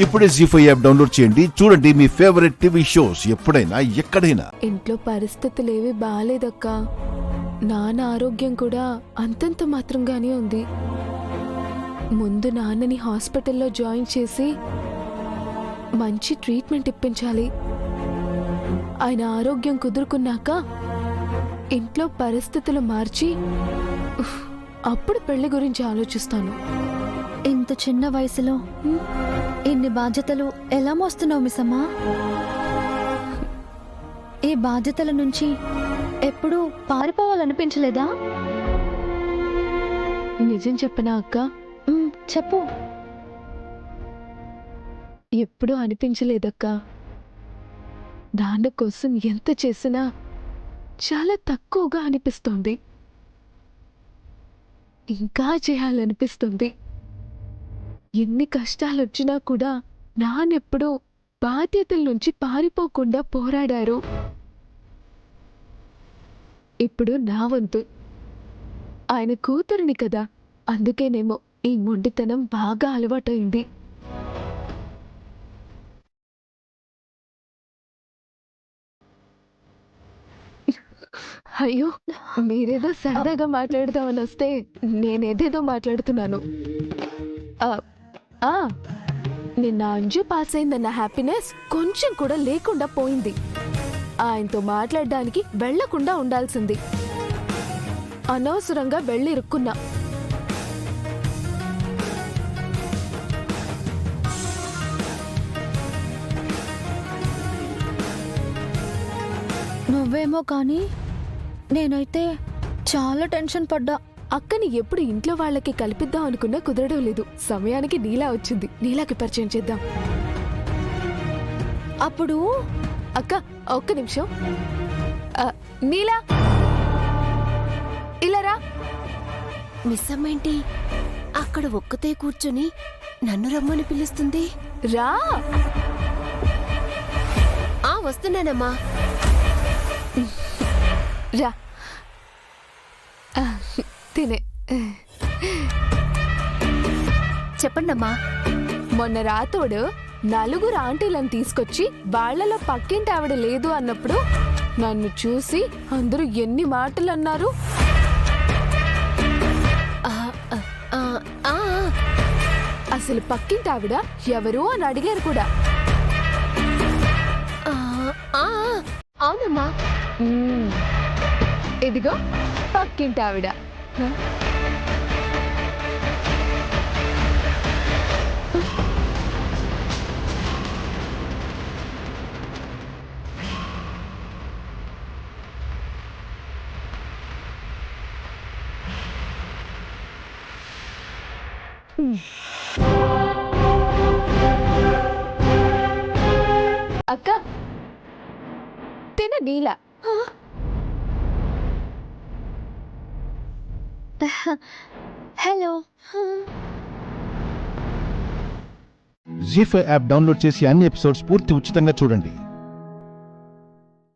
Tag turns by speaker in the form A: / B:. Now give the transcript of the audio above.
A: ఇప్పుడే జీ5 app download చేయండి. చూడండి మీ ఫేవరెట్ టీవీ షోస్ ఎప్పుడైనా ఎక్కడైనా.
B: ఇంట్లో పరిస్థితులేవి బాలేదక్కా. నాన్న ఆరోగ్యం కూడా అంతంత మాత్రంగానే ఉంది. ముందు నాన్నని హాస్పిటల్లో జాయిన్ చేసి మంచి ట్రీట్మెంట్ ఇప్పించాలి. ఆయన ఆరోగ్యం కుదురుకున్నాక ఇంట్లో పరిస్థితులు మార్చి అప్పుడు పెళ్లి గురించి ఆలోచిస్తాను.
C: ఇంత చిన్న వయసులో ఇన్ని బాధ్యతలు ఎలా మోస్తున్నావు మిస్సమ్మా? ఈ బాధ్యతల నుంచి ఎప్పుడూ పారిపోవాలనిపించలేదా?
B: నిజం చెప్పనా అక్క?
C: చెప్పు.
B: ఎప్పుడూ అనిపించలేదక్కా. నాన్న కోసం ఎంత చేసినా చాలా తక్కువగా అనిపిస్తుంది. ఇంకా చేయాలనిపిస్తుంది. ఎన్ని కష్టాలొచ్చినా కూడా నాన్నెప్పుడూ బాధ్యతల నుంచి పారిపోకుండా పోరాడారు. ఇప్పుడు నా వంతు. ఆయన కూతురిని కదా, అందుకేనేమో ఈ మొండితనం బాగా అలవాటైంది. అయ్యో, మీరేదో సరదాగా మాట్లాడదామని వస్తే నేనేదేదో మాట్లాడుతున్నాను. నిన్న అంజు పాస్ అయిందన్న హ్యాపీనెస్ కొంచెం కూడా లేకుండా పోయింది. ఆయనతో మాట్లాడడానికి వెళ్లకుండా ఉండాల్సింది. అనవసరంగా వెళ్ళి ఇరుక్కున్నా.
C: నువ్వేమో కానీ నేనైతే చాలా టెన్షన్ పడ్డా.
B: అక్కని ఎప్పుడు ఇంట్లో వాళ్ళకి కల్పిద్దాం అనుకున్నా కుదరడం లేదు. సమయానికి నీలా వచ్చింది. నీలాకి పరిచయం చేద్దాం.
C: అప్పుడు
B: అక్క ఒక్క నిమిషం. నీలా ఇలారా.
D: మిస్సమ్మేంటి అక్కడ ఒక్కతే కూర్చొని నన్ను రమ్మని పిలుస్తుంది?
B: రా.
D: వస్తున్నానమ్మా.
B: రా తినే.
D: చెప్పండమ్మా.
B: మొన్న రాతోడు నలుగురు ఆంటీలను తీసుకొచ్చి వాళ్లలో పక్కింటి ఆవిడ లేదు అన్నప్పుడు నన్ను చూసి అందరూ ఎన్ని మాటలు అన్నారు. అసలు పక్కింటి ఆవిడ ఎవరు అని అడిగారు కూడా.
D: అవునమ్మా.
B: ఇదిగో పక్కింటి ఆవిడ. అక్క తిన నీలా.
C: హలో.
A: జీ5 యాప్ డౌన్లోడ్ చేసి అన్ని ఎపిసోడ్స్ పూర్తి ఉచితంగా చూడండి.